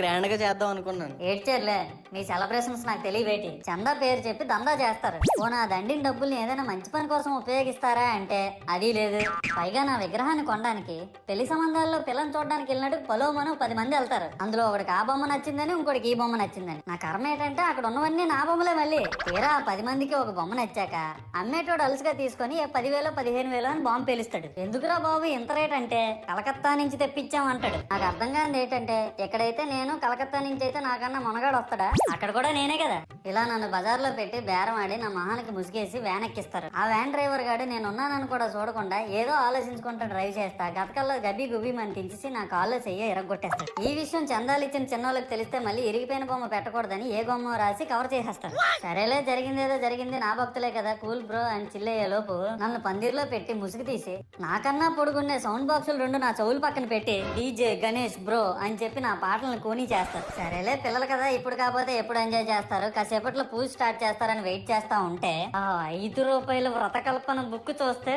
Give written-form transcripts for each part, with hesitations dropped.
Grand గా చేద్దాం అనుకున్నాను. ఏడ్చేర్లే, మీ సెలబ్రేషన్స్ నాకు తెలియవేటి. చందా పేరు చెప్పి దందా చేస్తారు. ఓ నా దండిన డబ్బుల్ని ఏదైనా మంచి పని కోసం ఉపయోగిస్తారా అంటే అది లేదు. పైగా నా విగ్రహాన్ని కొనడానికి పెళ్లి సంబంధాల్లో పిల్లని చూడడానికి వెళ్ళినట్టు పలోమను 10 మంది వెళ్తారు. అందులో ఒకడికి ఆ బొమ్మ నచ్చిందని, ఇంకోటికి ఈ బొమ్మ నచ్చిందని. నా కర్మ ఏంటంటే అక్కడ ఉన్నవన్నీ నా బొమ్మలే. మళ్ళీ తీరా 10 మందికి ఒక బొమ్మ నచ్చాక అమ్మేటోడు అలుసుగా తీసుకొని 10,000 15,000 అని బాంబు పేలుస్తాడు. ఎందుకురా బాబు ఇంత రేట్ అంటే కలకత్తా నుంచి తెప్పించామంటాడు. నాకు అర్థం కానిది ఏంటంటే ఎక్కడైతే నేను కలకత్తా నుంచి అయితే నాకన్నా మునగాడు వస్తాడా, అక్కడ కూడా నేనే కదా. ఇలా నన్ను బజార్లో పెట్టి బేరం ఆడి నా మొహానికి ముసుగేసి వ్యాన్ ఎక్కిస్తారు. ఆ వ్యాన్ డ్రైవర్ గాడు నేనున్నానని కూడా చూడకుండా ఏదో ఆలోచించుకుంటూ డ్రైవ్ చేస్తా గతకల్లో గబ్బి గుబ్బి మని తించేసి నా కాల్లో చెయ్యి ఇరగొట్టేస్తాడు. ఈ విషయం చందాలు ఇచ్చిన చిన్నోళ్ళకి తెలిస్తే మళ్ళీ ఇరిగిపోయిన బొమ్మ పెట్టకూడదని ఏ బొమ్మ రాసి కవర్ చేసేస్తాడు. సరేలే, జరిగిందేదో జరిగింది, నా భక్తులే కదా, కూల్ బ్రో అని చిల్లయ్యే లోపు నన్ను పందిర్లో పెట్టి ముసుగు తీసి నాకన్నా పొడుగుండే సౌండ్ బాక్సులు 2 నా చెవులు పక్కన పెట్టి డీజే గణేష్ బ్రో అని చెప్పి నా పాటలను కోని చేస్తారు. సరేలే పిల్లలు కదా, ఇప్పుడు కాకపోతే ఎప్పుడు ఎంజాయ్ చేస్తారు, కాసేపట్లో పూజ స్టార్ట్ చేస్తారని వెయిట్ చేస్తా ఉంటే ఆ 5 రూపాయల వ్రతకల్పన బుక్ చూస్తే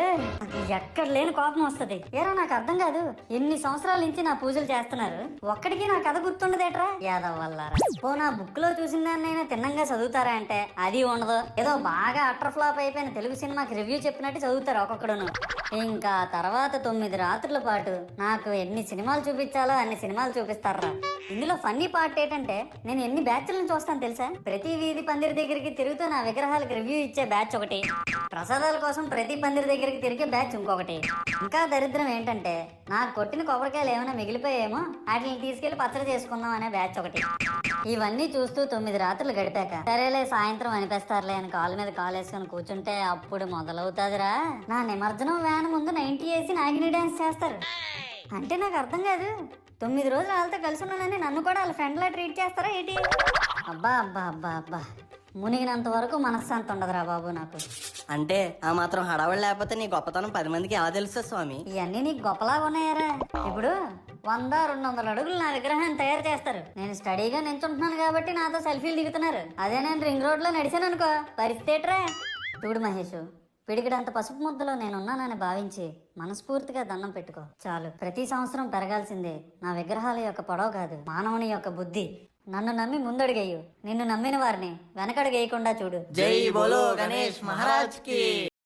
ఎక్కడ లేని కోపం వస్తుంది. ఏరా నాకు అర్థం కాదు, ఎన్ని సంవత్సరాల నుంచి నా పూజలు చేస్తున్నారు, ఒక్కడికి నా కథ గుర్తుండదేట్రా యాదవ్ వల్లారా. ఓ నా బుక్ లో చూసిన దాన్నైనా తిన్నంగా చదువుతారా అంటే అది ఉండదు. ఏదో బాగా అటర్ ఫ్లాప్ అయిపోయిన తెలుగు సినిమాకి రివ్యూ చెప్పినట్టు చదువుతారు ఒక్కొక్కడును. ఇంకా తర్వాత 9 రాత్రుల పాటు నాకు ఎన్ని సినిమాలు చూపించాలో అన్ని సినిమాలు చూపిస్తారా. ఇందులో ఫన్నీ పార్ట్ ఏంటంటే నేను ఎన్ని బ్యాచ్లను చూస్తాను తెలుసా. ప్రతి వీధి పందిరి దగ్గరికి తిరుగుతూ నా విగ్రహాలకు రివ్యూ ఇచ్చే బ్యాచ్ ఒకటి, ప్రసాదాల కోసం ప్రతి పందిరి దగ్గరికి తిరిగే బ్యాచ్ ఇంకొకటి. ఇంకా దరిద్రం ఏంటంటే నాకు కొట్టిన కొబ్బరికాయలు ఏమైనా మిగిలిపోయేమో వాటిని తీసుకెళ్లి పచ్చడి చేసుకుందాం అనే బ్యాచ్ ఒకటి. ఇవన్నీ చూస్తూ 9 రాత్రులు గడిపాక సరేలే సాయంత్రం అనిపిస్తారులే అని కాలు మీద కాలు వేసుకొని కూర్చుంటే అప్పుడు మొదలవుతాదిరా నా నిమజ్జనం వ్యాన్ ముందు 90 వేసి నాగిని డాన్స్ చేస్తారు. అంటే నాకు అర్థం కాదు, 9 రోజులు వాళ్ళతో కలిసి ఉన్నానని నన్ను కూడా వాళ్ళ ఫ్రెండ్ లా ట్రీట్ చేస్తారా ఏంటి? అబ్బా అబ్బా అబ్బా అబ్బా, మునిగినంత వరకు మనశ్శాంతి ఉండదురా బాబు నాకు. అంటే ఆ మాత్రం హడావడి లేకపోతే నీ గొప్పతనం 10 మందికి ఎలా తెలుస్తుంది స్వామి? ఇవన్నీ నీకు గొప్పలాగా ఉన్నాయారా. ఇప్పుడు 100-200 అడుగులు నా విగ్రహాన్ని తయారు చేస్తారు. నేను స్టడీగా నించుంటున్నాను కాబట్టి నాతో సెల్ఫీలు దిగుతున్నారు. అదే నేను రింగ్ రోడ్ లో నడిచాను అనుకో పరిస్థితి. చూడు మహేష్, పిడికిడంత పసుపు ముద్దలో నేనున్నానని భావించి మనస్ఫూర్తిగా దండం పెట్టుకో చాలు. ప్రతి సంవత్సరం పెరగాల్సిందే నా విగ్రహాల యొక్క పొడవు కాదు, మానవుని యొక్క బుద్ధి. నన్ను నమ్మి ముందడుగేయు, నిన్ను నమ్మిన వారిని వెనకడుగేయకుండా చూడు. జై బోలో గణేష్ మహారాజ్ కి.